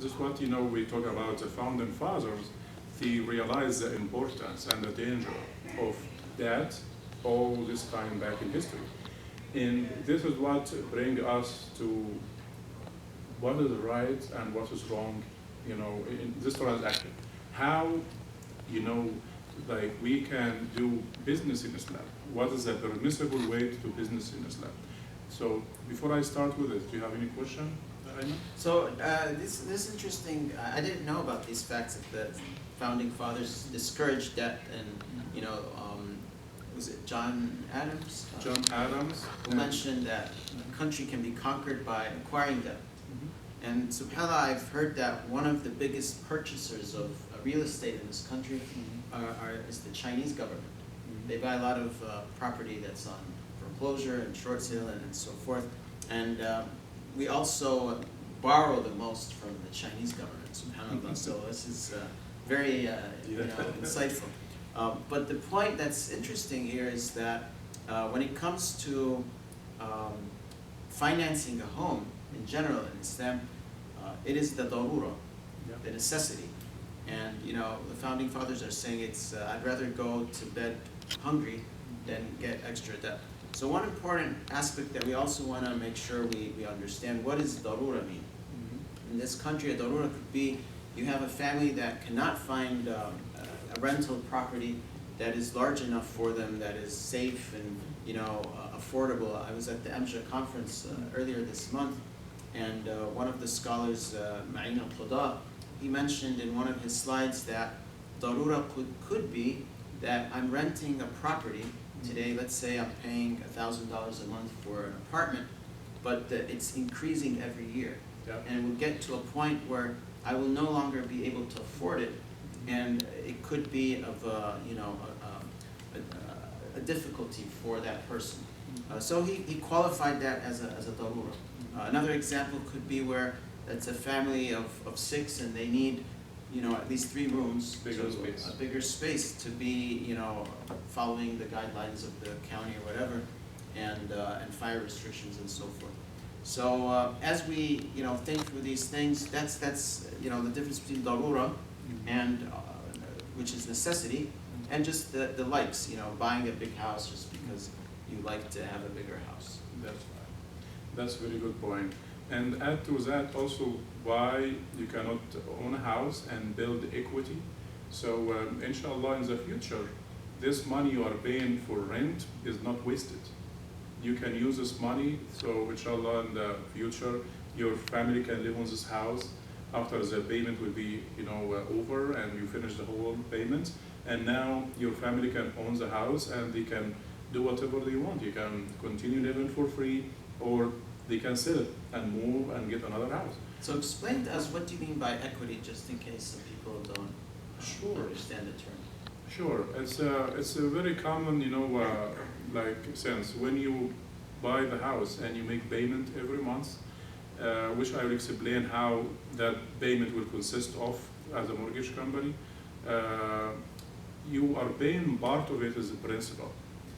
just what we talk about the founding fathers. They realized the importance and the danger of that all this time back in history. And this is what brings us to what is right and what is wrong, in this transaction. How, you know, like we can do business in Islam. What is the permissible way to do business in Islam? So before I start with it, do you have any question, Ayman? So this is interesting. I didn't know about these facts that the founding fathers discouraged debt, and was it John Adams? John Adams. Who mentioned that a country can be conquered by acquiring debt. Mhm. And subhanAllah, I've heard that one of the biggest purchasers of real estate in this country is the Chinese government. They buy a lot of property that's on foreclosure and short sale and so forth. And we also borrow the most from the Chinese government, subhanAllah. So this is very insightful. But the point that's interesting here is that when it comes to financing a home in general in Islam, it is the darura, the necessity. And the founding fathers are saying I'd rather go to bed hungry than get extra debt. So one important aspect that we also want to make sure we understand, what does darura mean? In this country, a darura could be you have a family that cannot find a rental property that is large enough for them, that is safe and affordable. I was at the MJA conference earlier this month, and one of the scholars, Ma'in al-Qada, he mentioned in one of his slides that darura could be that I'm renting a property today. Let's say I'm paying $1,000 a month for an apartment, but it's increasing every year. Yep. And it will get to a point where I will no longer be able to afford it, and it could be of a difficulty for that person. So he qualified that as a darura. Another example could be where it's a family of 6 and they need at least 3 rooms, Space. a bigger space to be following the guidelines of the county or whatever, and fire restrictions and so forth. So as we think through these things, that's the difference between darura and which is necessity, and just the likes, buying a big house just because you like to have a bigger house. That's right. That's a very good point. And add to that also why you cannot own a house and build equity. So inshallah in the future, this money you are paying for rent is not wasted. You can use this money, so inshallah in the future, your family can live on this house after the payment will be over and you finish the whole payment. And now your family can own the house and they can do whatever they want. You can continue living for free, or they can sell it and move and get another house. So explain to us, what do you mean by equity, just in case some people don't understand the term. Sure, it's a very common sense. When you buy the house and you make payment every month, which I will explain how that payment will consist of as a mortgage company. You are paying part of it as a principal.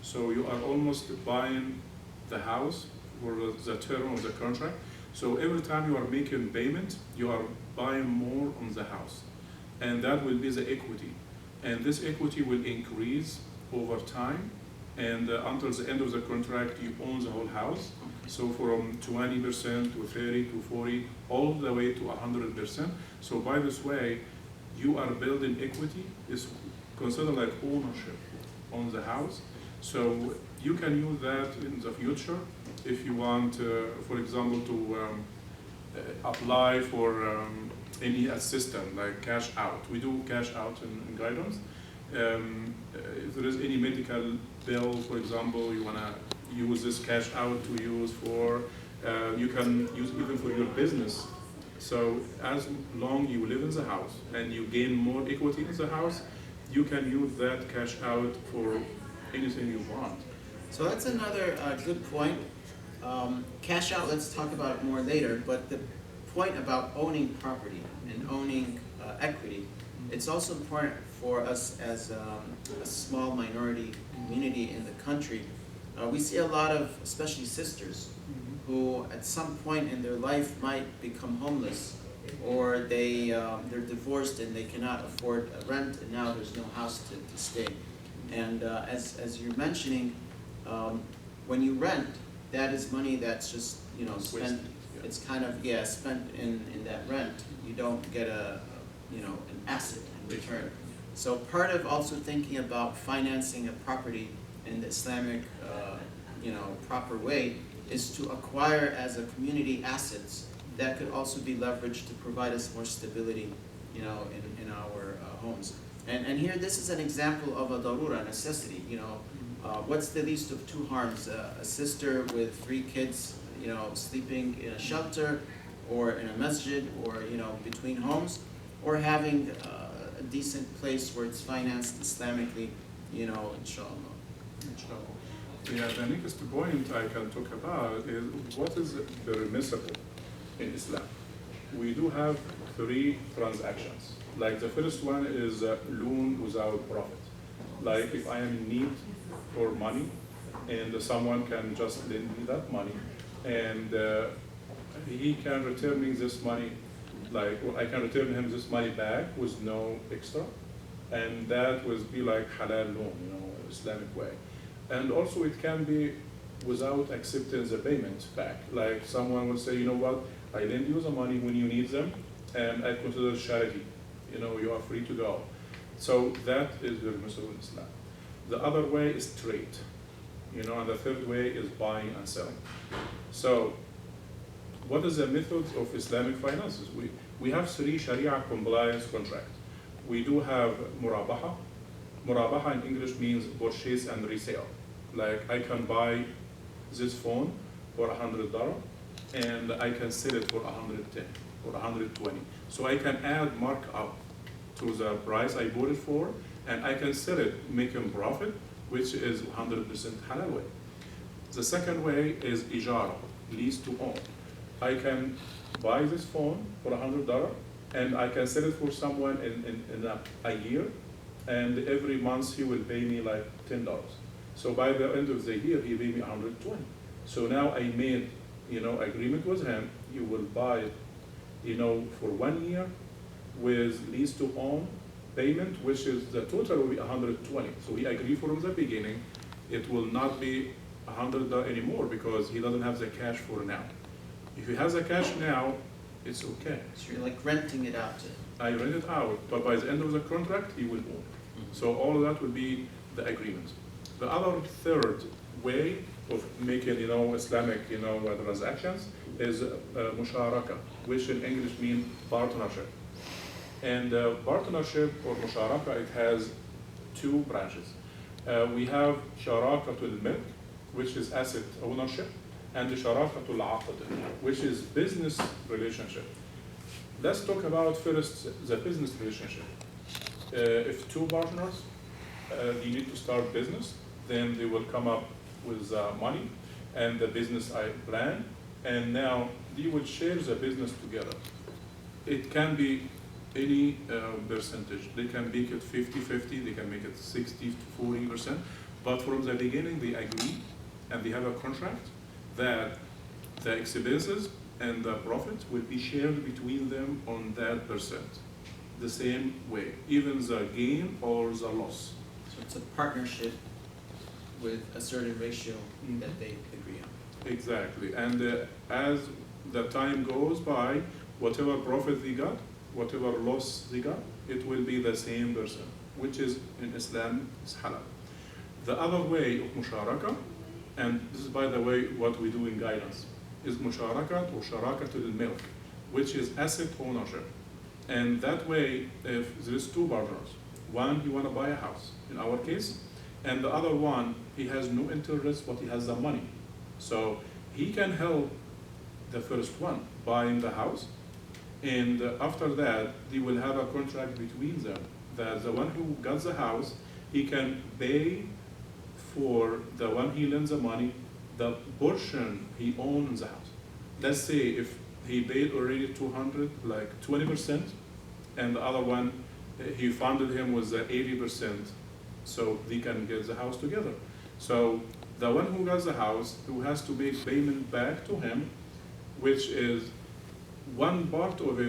So you are almost buying the house for the term of the contract. So every time you are making payment, you are buying more on the house. And that will be the equity. And this equity will increase over time. And until the end of the contract, you own the whole house. So from 20% to 30 to 40, all the way to 100%. So by this way, you are building equity. It's considered like ownership on the house. So you can use that in the future if you want, for example, to apply for any assistance like cash out. We do cash out in guidance. If there is any medical bill, for example, you want to use this cash out to use for, you can use even for your business. So as long you live in the house and you gain more equity in the house, you can use that cash out for anything you want. So that's another good point. Cash out, let's talk about it more later, but the point about owning property and owning equity, it's also important for us as a small minority community in the country. We see a lot of, especially sisters, who at some point in their life might become homeless or they're divorced and they cannot afford rent, and now there's no house to stay. And as you're mentioning, when you rent, that is money that's just, you know, spent. Wasted, yeah. It's kind of, yeah, spent in that rent. You don't get you know, an asset in return. So part of also thinking about financing a property in the Islamic, you know, proper way is to acquire as a community assets that could also be leveraged to provide us more stability, you know, in our homes. And here, this is an example of a darura, necessity, you know. What's the least of two harms? A sister with 3 kids, you know, sleeping in a shelter or in a masjid, or, you know, between homes, or having a decent place where it's financed Islamically, you know, inshallah. Yeah, the next point I can talk about is what is permissible in Islam. We do have 3 transactions. Like the first one is loan without profit. Like if I am in need for money and someone can just lend me that money, and he can return me this money, like, or I can return him this money back with no extra, and that would be like halal loan, you know, Islamic way. And also it can be without accepting the payment back. Like someone will say, you know what, I lend you the money when you need them, and I consider charity, you know, you are free to go. So that is permissible in Islam. The other way is trade, you know, and the third way is buying and selling. So what is the methods of Islamic finances? We have 3 Sharia compliance contracts. We do have murabaha. Murabaha in English means purchase and resale. Like I can buy this phone for $100 and I can sell it for 110 or 120. So I can add markup to the price I bought it for, and I can sell it, making profit, which is 100% halal way. The second way is ijara, lease to own. I can buy this phone for $100 and I can sell it for someone in a year, and every month he will pay me like $10. So by the end of the year, he paid me 120. So now I made, you know, agreement with him. You will buy it, you know, for 1 year with lease to own payment, which is the total will be 120. So we agree from the beginning, it will not be $100 anymore because he doesn't have the cash for now. If he has the cash now, it's okay. So you're like renting it out to him. I rent it out, but by the end of the contract, he will own. So all of that will be the agreement. The other third way of making, you know, Islamic, you know, transactions is musharaka, which in English means partnership. And partnership or musharaka, it has 2 branches. We have sharakatul milk, which is asset ownership, and the sharakatul aqd, which is business relationship. Let's talk about first the business relationship. If 2 partners, they need to start business, then they will come up with money and the business plan, and now they will share the business together. It can be any percentage. They can make it 50-50, they can make it 60-40%, but from the beginning they agree and they have a contract that the expenses and the profit will be shared between them on that percent. The same way, even the gain or the loss. So it's a partnership with a certain ratio that they agree on. Exactly, and as the time goes by, whatever profit they got, whatever loss they got, it will be the same percent, which is in Islam is halal. The other way of musharaka, and this is by the way what we do in guidance, is musharakat or sharakatul milk, which is asset ownership. And that way, if there is 2 partners, one he want to buy a house, in our case, and the other one, he has no interest, but he has the money. So he can help the first one buying the house, and after that, they will have a contract between them that the one who got the house, he can pay for the one he lends the money, the portion he owns the house. Let's say if he paid already 200, like 20%, and the other one, he funded him with the 80%, so they can get the house together. So the one who got the house, who has to make payment back to him, which is one part of it